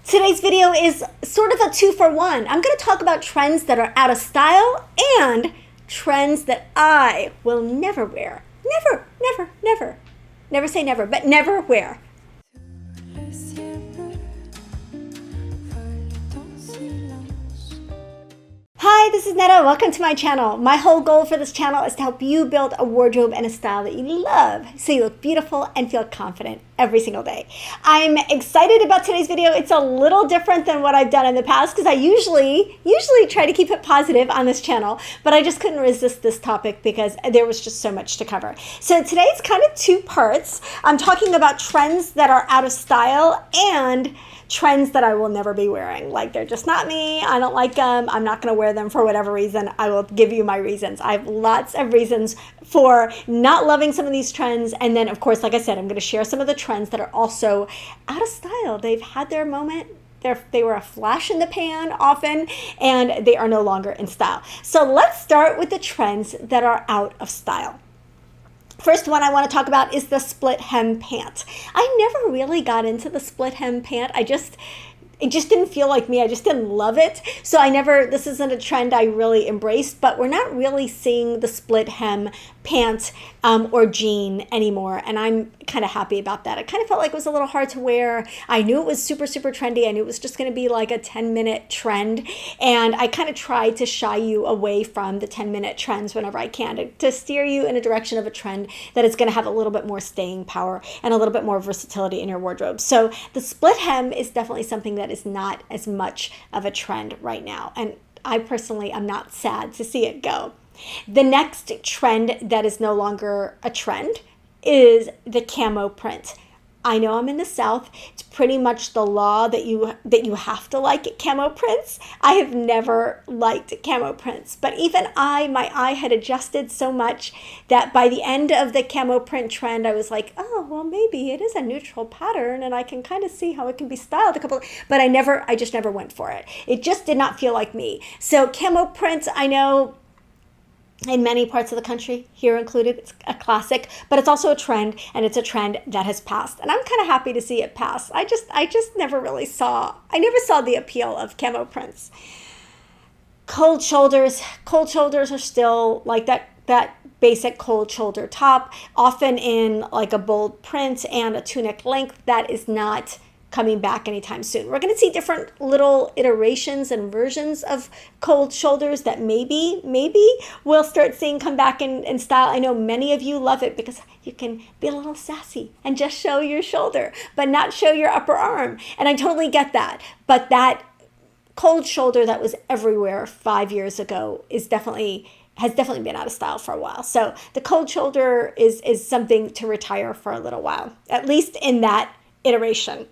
Today's video is sort of a 2-for-1. I'm going to talk about trends that are out of style and trends that I will never wear. Never, never, never. Never say never, but never wear. Hi, this is Netta. Welcome to my channel. My whole goal for this channel is to help you build a wardrobe and a style that you love so you look beautiful and feel confident every single day. I'm excited about today's video. It's a little different than what I've done in the past because I usually try to keep it positive on this channel, but I just couldn't resist this topic because there was just so much to cover. So today's kind of two parts. I'm talking about trends that are out of style and trends that I will never be wearing. Like, they're just not me. I don't like them. I'm not going to wear them for whatever reason. I will give you my reasons. I have lots of reasons for not loving some of these trends. And then, of course, like I said, I'm going to share some of the trends that are also out of style. They've had their moment. They were a flash in the pan often, and they are no longer in style. So let's start with the trends that are out of style. First one I want to talk about is the split hem pant. I never really got into the split hem pant. It just didn't feel like me. I just didn't love it. So this isn't a trend I really embraced, but we're not really seeing the split hem pant or jean anymore. And I'm kind of happy about that. It kind of felt like it was a little hard to wear. I knew it was super, super trendy. I knew it was just going to be like a 10-minute trend. And I kind of tried to shy you away from the 10-minute trends whenever I can to steer you in a direction of a trend that is going to have a little bit more staying power and a little bit more versatility in your wardrobe. So the split hem is definitely something that is not as much of a trend right now. And I personally am not sad to see it go. The next trend that is no longer a trend is the camo print. I know I'm in the South. It's pretty much the law that you have to like camo prints. I have never liked camo prints, but even my eye had adjusted so much that by the end of the camo print trend, I was like, oh, well, maybe it is a neutral pattern and I can kind of see how it can be styled but I just never went for it. It just did not feel like me. So camo prints, I know in many parts of the country, here included, it's a classic, but it's also a trend, and it's a trend that has passed. And I'm kind of happy to see it pass. I never saw the appeal of camo prints. Cold shoulders are still like that basic cold shoulder top, often in like a bold print and a tunic length. That is not coming back anytime soon. We're going to see different little iterations and versions of cold shoulders that maybe we'll start seeing come back in style. I know many of you love it because you can be a little sassy and just show your shoulder, but not show your upper arm. And I totally get that. But that cold shoulder that was everywhere 5 years ago has definitely been out of style for a while. So the cold shoulder is something to retire for a little while, at least in that iteration.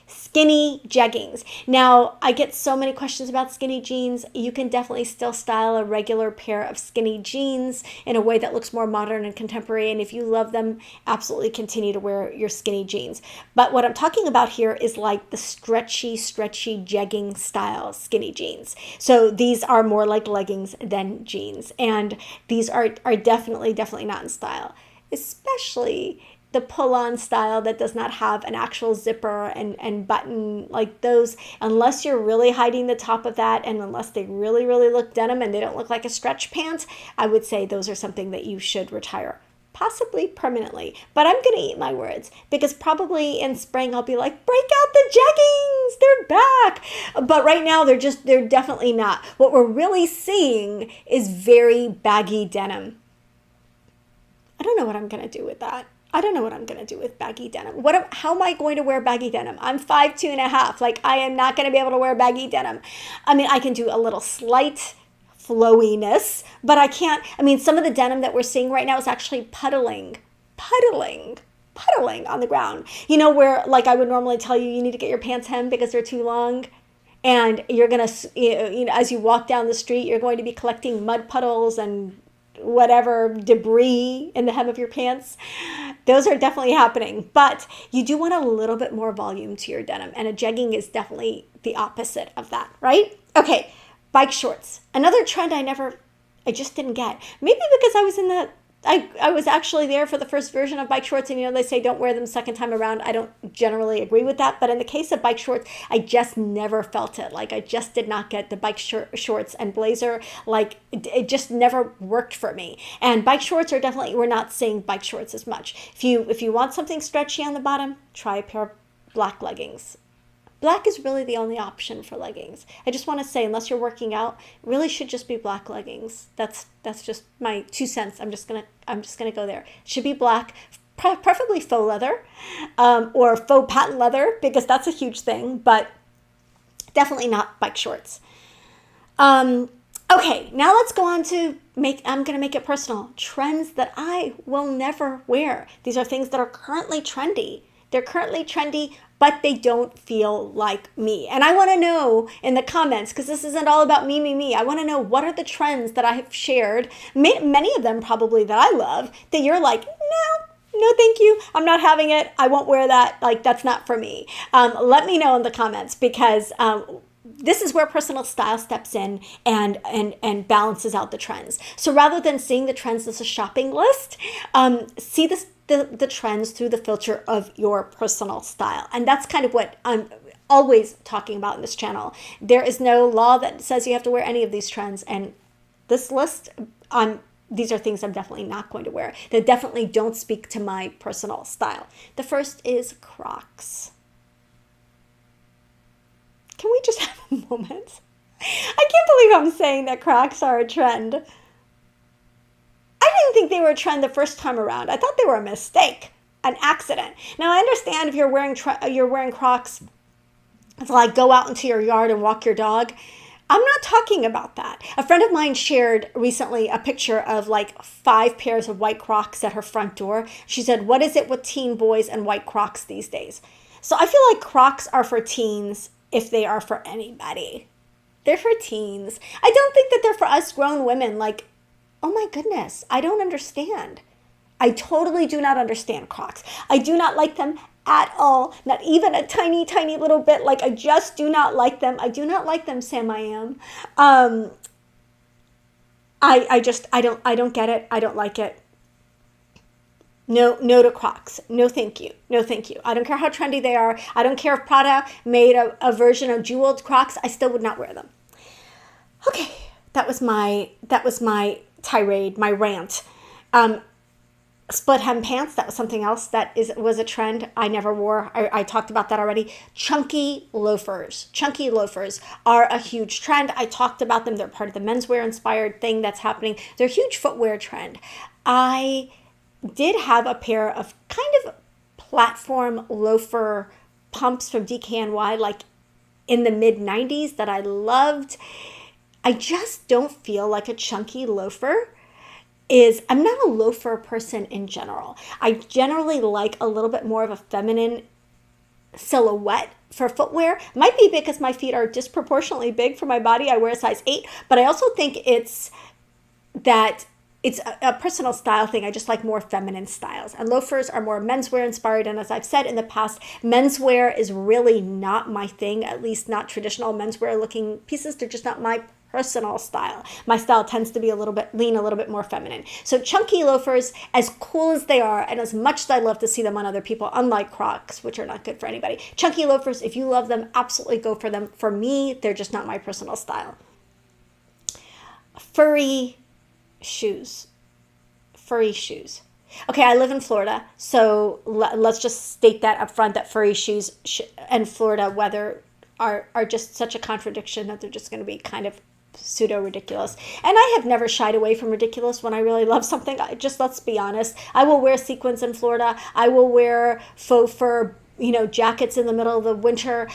Skinny jeggings. Now, I get so many questions about skinny jeans. You can definitely still style a regular pair of skinny jeans in a way that looks more modern and contemporary. And if you love them, absolutely continue to wear your skinny jeans. But what I'm talking about here is like the stretchy jegging style skinny jeans. So these are more like leggings than jeans. And these are definitely not in style, especially the pull-on style that does not have an actual zipper and button like those. Unless you're really hiding the top of that, and unless they really look denim and they don't look like a stretch pant, I would say those are something that you should retire, possibly permanently. But I'm going to eat my words because probably in spring I'll be like, break out the jeggings, they're back. But right now they're definitely not. What we're really seeing is very baggy denim. I don't know what I'm going to do with that. I don't know what I'm going to do with baggy denim. How am I going to wear baggy denim? I'm 5'2.5". Like, I am not going to be able to wear baggy denim. I mean, I can do a little slight flowiness, but I can't. I mean, some of the denim that we're seeing right now is actually puddling on the ground. You know, where like I would normally tell you need to get your pants hemmed because they're too long. And you're going to, as you walk down the street, you're going to be collecting mud puddles and whatever debris in the hem of your pants. Those are definitely happening, but you do want a little bit more volume to your denim, and a jegging is definitely the opposite of that, right? Okay, bike shorts. Another trend I just didn't get. Maybe because I was in the I was actually there for the first version of bike shorts, and they say don't wear them second time around. I don't generally agree with that, but in the case of bike shorts, I just never felt it. Like, I just did not get the bike shorts and blazer. Like, it just never worked for me. And bike shorts are definitely, we're not saying bike shorts as much. If you want something stretchy on the bottom, try a pair of black leggings. Black is really the only option for leggings. I just want to say, unless you're working out, it really should just be black leggings. That's just my 2 cents. I'm just gonna go there. It should be black, preferably faux leather, or faux patent leather, because that's a huge thing. But definitely not bike shorts. Okay, now let's go on to I'm gonna make it personal. Trends that I will never wear. These are things that are currently trendy. They're currently trendy, but they don't feel like me. And I want to know in the comments, because this isn't all about me. I want to know, what are the trends that I have shared, many of them probably that I love, that you're like, no, thank you. I'm not having it. I won't wear that. Like, that's not for me. Let me know in the comments, because this is where personal style steps in and balances out the trends. So rather than seeing the trends as a shopping list, see the trends through the filter of your personal style. And that's kind of what I'm always talking about in this channel. There is no law that says you have to wear any of these trends. And this list, these are things I'm definitely not going to wear. They definitely don't speak to my personal style. The first is Crocs. Can we just have a moment? I can't believe I'm saying that Crocs are a trend. I didn't think they were a trend the first time around. I thought they were a mistake, an accident. Now, I understand if you're wearing Crocs to, like, go out into your yard and walk your dog. I'm not talking about that. A friend of mine shared recently a picture of like 5 pairs of white Crocs at her front door. She said, "What is it with teen boys and white Crocs these days?" So I feel like Crocs are for teens if they are for anybody. They're for teens. I don't think that they're for us grown women. Like, oh my goodness, I don't understand. I totally do not understand Crocs. I do not like them at all. Not even a tiny, tiny little bit. Like, I just do not like them. I do not like them, Sam I am. I don't get it. I don't like it. No to Crocs. No, thank you. No, thank you. I don't care how trendy they are. I don't care if Prada made a version of jeweled Crocs. I still would not wear them. Okay, that was my tirade, my rant. Split hem pants, that was something else that was a trend I never wore. I talked about that already. Chunky loafers. Chunky loafers are a huge trend. I talked about them. They're part of the menswear inspired thing that's happening. They're a huge footwear trend. I did have a pair of kind of platform loafer pumps from DKNY, like in the mid 90s, that I loved. I just don't feel like a chunky loafer I'm not a loafer person in general. I generally like a little bit more of a feminine silhouette for footwear. Might be because my feet are disproportionately big for my body. I wear a size 8, but I also think it's a personal style thing. I just like more feminine styles. And loafers are more menswear inspired. And as I've said in the past, menswear is really not my thing, at least not traditional menswear looking pieces. They're just not my personal style. My style tends to be lean a little bit more feminine. So chunky loafers, as cool as they are, and as much as I love to see them on other people, unlike Crocs, which are not good for anybody, chunky loafers, if you love them, absolutely go for them. For me, they're just not my personal style. Furry shoes. Furry shoes. Okay, I live in Florida, so let's just state that up front, that furry shoes and Florida weather are just such a contradiction that they're just going to be kind of pseudo ridiculous. And I have never shied away from ridiculous when I really love something. Let's be honest. I will wear sequins in Florida. I will wear faux fur, jackets in the middle of the winter.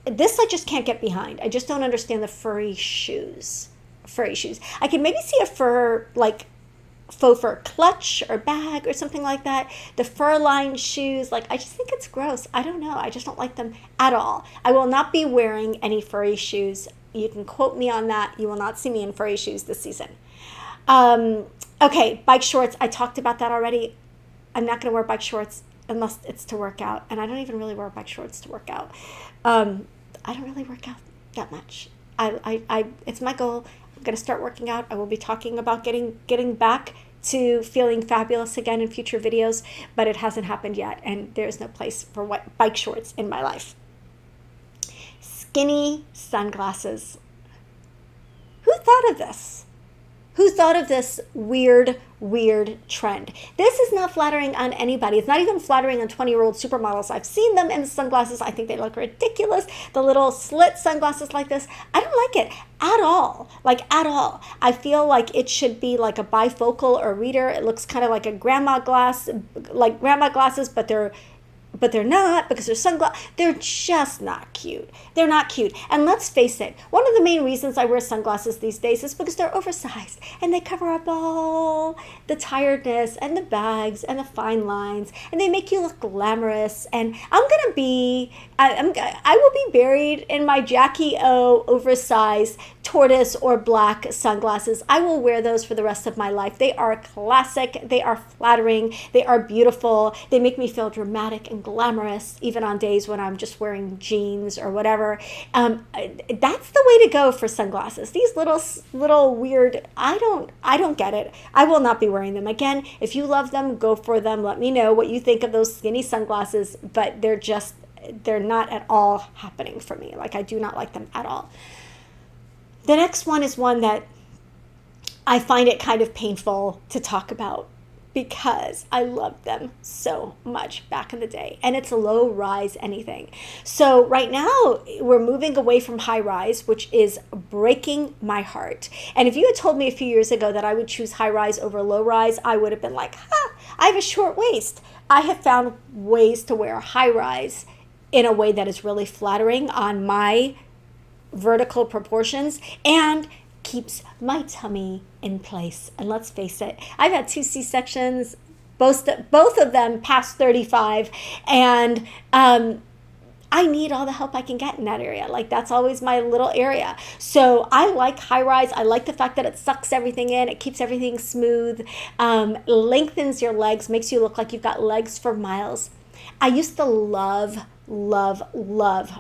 This I just can't get behind. I just don't understand the furry shoes. Furry shoes. I could maybe see a faux fur clutch or bag or something like that. The fur-lined shoes, I just think it's gross. I don't know. I just don't like them at all. I will not be wearing any furry shoes. You can quote me on that. You will not see me in furry shoes this season. Okay, bike shorts. I talked about that already. I'm not going to wear bike shorts unless it's to work out. And I don't even really wear bike shorts to work out. I don't really work out that much. It's my goal. I'm going to start working out. I will be talking about getting back to feeling fabulous again in future videos, but it hasn't happened yet, and there's no place for bike shorts in my life. Skinny sunglasses. Who thought of this? Who thought of this weird trend? This is not flattering on anybody. It's not even flattering on 20-year-old supermodels. I've seen them in the sunglasses. I think they look ridiculous. The little slit sunglasses like this, I don't like it at all. Like at all. I feel like it should be like a bifocal or reader. It looks kind of like a grandma glass, like grandma glasses, but they're not, because they're sunglasses. They're just not cute. They're not cute. And let's face it, one of the main reasons I wear sunglasses these days is because they're oversized and they cover up all the tiredness and the bags and the fine lines, and they make you look glamorous. And I will be buried in my Jackie O oversized tortoise or black sunglasses. I will wear those for the rest of my life. They are classic. They are flattering. They are beautiful. They make me feel dramatic and glamorous, even on days when I'm just wearing jeans or whatever. That's the way to go for sunglasses. These little weird, I don't get it. I will not be wearing them again. If you love them, go for them. Let me know what you think of those skinny sunglasses, but they're not at all happening for me. Like, I do not like them at all. The next one is one that I find it kind of painful to talk about because I loved them so much back in the day, and it's a low rise anything. So right now we're moving away from high rise, which is breaking my heart. And if you had told me a few years ago that I would choose high rise over low rise, I would have been like, I have a short waist. I have found ways to wear high rise in a way that is really flattering on my vertical proportions and keeps my tummy in place. And let's face it, I've had 2 C-sections, both of them past 35, and I need all the help I can get in that area. Like, that's always my little area. So I like high rise. I like the fact that it sucks everything in. It keeps everything smooth, lengthens your legs, makes you look like you've got legs for miles. I used to love low-rise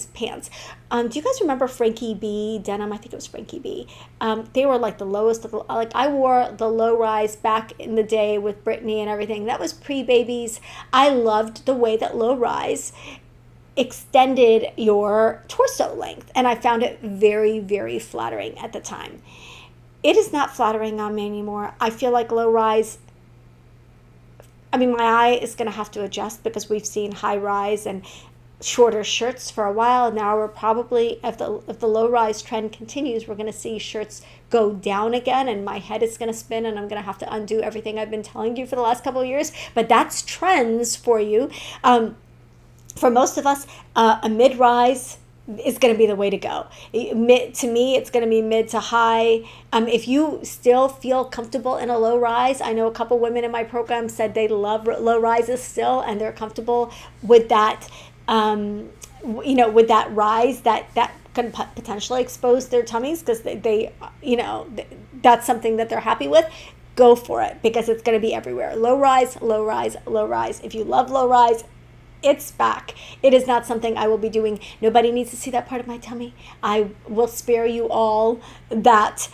pants. Do you guys remember Frankie B denim? I think it was Frankie B. They were like the lowest of the, like, I wore the low-rise back in the day with Britney and everything. That was pre-babies. I loved the way that low-rise extended your torso length, and I found it very, very flattering at the time. It is not flattering on me anymore. I feel like low-rise, I mean, my eye is going to have to adjust because we've seen high rise and shorter shirts for a while. Now we're probably, if the low rise trend continues, we're going to see shirts go down again, and my head is going to spin, and I'm going to have to undo everything I've been telling you for the last couple of years. But that's trends for you. For most of us, a mid-rise is going to be the way to go. To me, it's going to be mid to high. If you still feel comfortable in a low rise, I know a couple women in my program said they love low rises still, and they're comfortable with that, with that rise that can potentially expose their tummies, because they that's something that they're happy with. Go for it, because it's going to be everywhere. Low rise, low rise, low rise. If you love low rise, it's back. It is not something I will be doing. Nobody needs to see that part of my tummy. I will spare you all that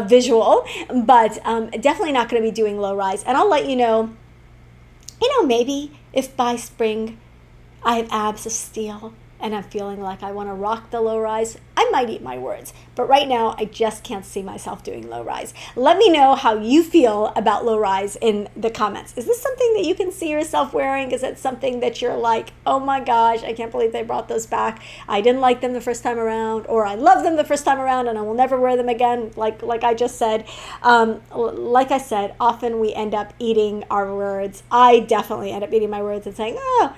visual, but definitely not going to be doing low rise. And I'll let you know, maybe if by spring I have abs of steel and I'm feeling like I want to rock the low rise, I might eat my words. But right now, I just can't see myself doing low rise. Let me know how you feel about low rise in the comments. Is this something that you can see yourself wearing? Is it something that you're like, oh my gosh, I can't believe they brought those back. I didn't like them the first time around, or I love them the first time around and I will never wear them again, like I just said. Like I said, often we end up eating our words. I definitely end up eating my words and saying, oh,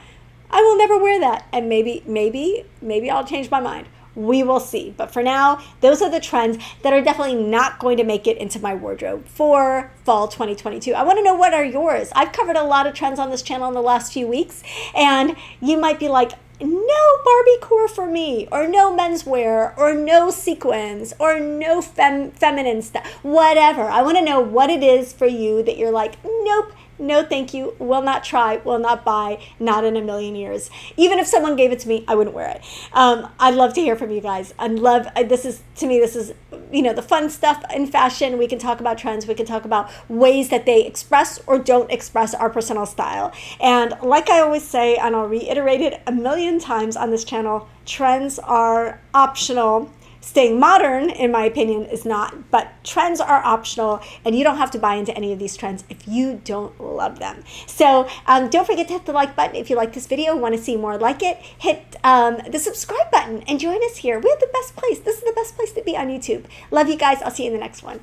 I will never wear that. And maybe I'll change my mind. We will see. But for now, those are the trends that are definitely not going to make it into my wardrobe for fall 2022. I want to know, what are yours? I've covered a lot of trends on this channel in the last few weeks, and you might be like, no Barbie core for me, or no menswear, or no sequins, or no feminine stuff, whatever. I want to know what it is for you that you're like, nope, no thank you, will not try, will not buy, not in a million years. Even if someone gave it to me, I wouldn't wear it. I'd love to hear from you guys. This is the fun stuff in fashion. We can talk about trends. We can talk about ways that they express or don't express our personal style. And like I always say, and I'll reiterate it a million times on this channel, trends are optional. Staying modern, in my opinion, is not, but trends are optional, and you don't have to buy into any of these trends if you don't love them. So don't forget to hit the like button if you like this video, want to see more like it. Hit the subscribe button and join us here. We're the best place. This is the best place to be on YouTube. Love you guys. I'll see you in the next one.